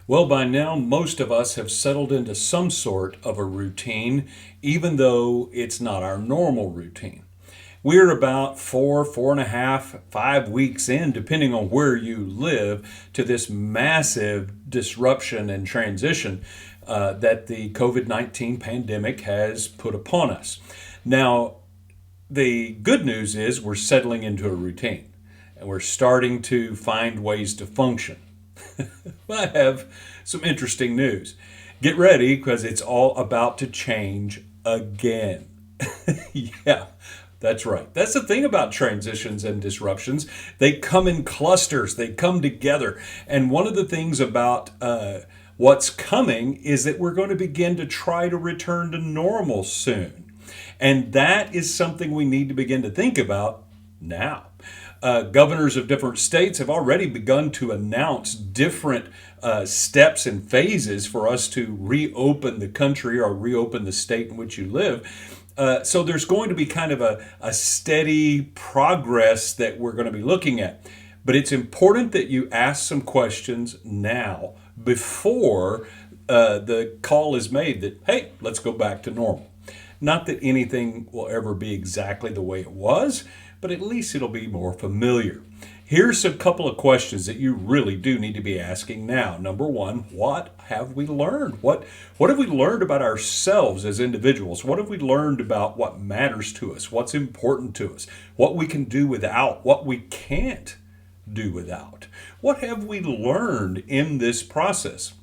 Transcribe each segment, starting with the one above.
Well, by now, most of us have settled into some sort of a routine, even though it's not our normal routine. We're about 4.5, 5 weeks in, depending on where you live, to this massive disruption and transition that the COVID 19 pandemic has put upon us. Now, the good news is we're settling into a routine and we're starting to find ways to function. I have some interesting news. Get ready because it's all about to change again. Yeah, that's right. That's the thing about transitions and disruptions. They come in clusters, they come together. And one of the things about what's coming is that we're going to begin to try to return to normal soon. And that is something we need to begin to think about now. Governors of different states have already begun to announce different steps and phases for us to reopen the country or reopen the state in which you live. So there's going to be kind of a steady progress that we're going to be looking at. But it's important that you ask some questions now before the call is made that, hey, let's go back to normal. Not that anything will ever be exactly the way it was, but at least it'll be more familiar. Here's a couple of questions that you really do need to be asking now. Number one, what have we learned? What have we learned about ourselves as individuals? What have we learned about what matters to us? What's important to us? What we can do without? What we can't do without? What have we learned in this process?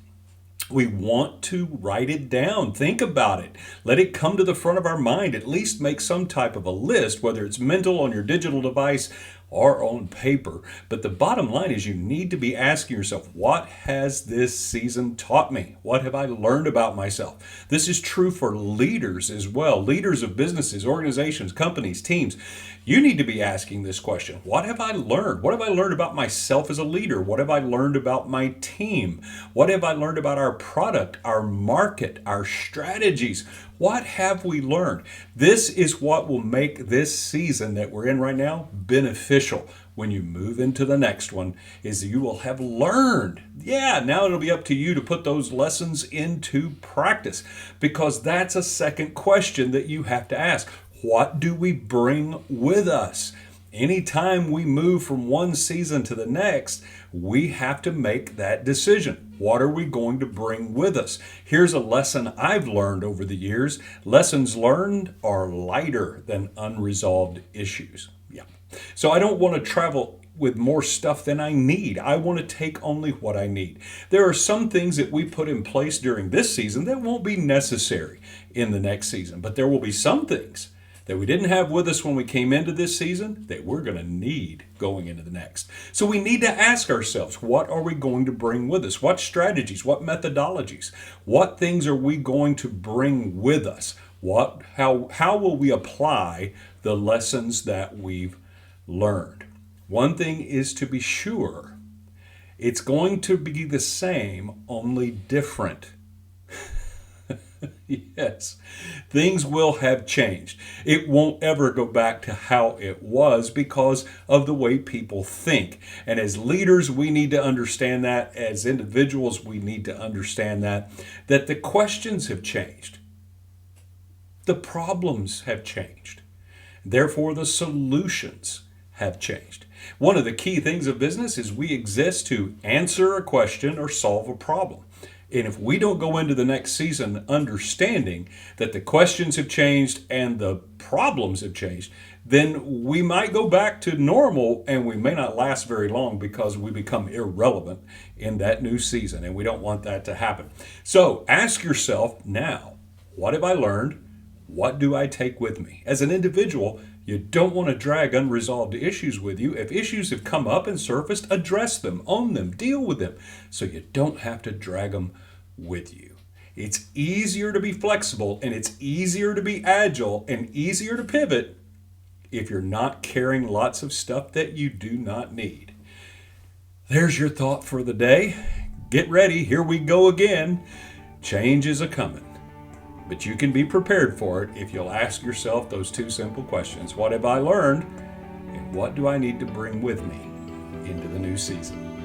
We want to write it down. Think about it. Let it come to the front of our mind. At least make some type of a list, whether it's mental on your digital device or on paper. But the bottom line is you need to be asking yourself, what has this season taught me? What have I learned about myself? This is true for leaders as well. Leaders of businesses, organizations, companies, teams. You need to be asking this question. What have I learned? What have I learned about myself as a leader? What have I learned about my team? What have I learned about our product, our market, our strategies? What have we learned? This is what will make this season that we're in right now beneficial. When you move into the next one, is you will have learned. Yeah, now it'll be up to you to put those lessons into practice, because that's a second question that you have to ask. What do we bring with us? Anytime we move from one season to the next, we have to make that decision. What are we going to bring with us? Here's a lesson I've learned over the years. Lessons learned are lighter than unresolved issues. Yeah. So I don't want to travel with more stuff than I need. I want to take only what I need. There are some things that we put in place during this season that won't be necessary in the next season, but there will be some things that we didn't have with us when we came into this season that we're going to need going into the next. So we need to ask ourselves, what are we going to bring with us? What strategies, what methodologies, what things are we going to bring with us? How will we apply the lessons that we've learned? One thing is to be sure, it's going to be the same, only different. Yes, things will have changed. It won't ever go back to how it was because of the way people think. And as leaders, we need to understand that. As individuals, we need to understand that the questions have changed. The problems have changed. Therefore, the solutions have changed. One of the key things of business is we exist to answer a question or solve a problem. And if we don't go into the next season understanding that the questions have changed and the problems have changed, then we might go back to normal and we may not last very long because we become irrelevant in that new season. And we don't want that to happen. So ask yourself now, what have I learned? What do I take with me? As an individual, you don't want to drag unresolved issues with you. If issues have come up and surfaced, address them, own them, deal with them, so you don't have to drag them with you. It's easier to be flexible and it's easier to be agile and easier to pivot if you're not carrying lots of stuff that you do not need. There's your thought for the day. Get ready. Here we go again. Change is a-coming. But you can be prepared for it if you'll ask yourself those two simple questions. What have I learned? And what do I need to bring with me into the new season?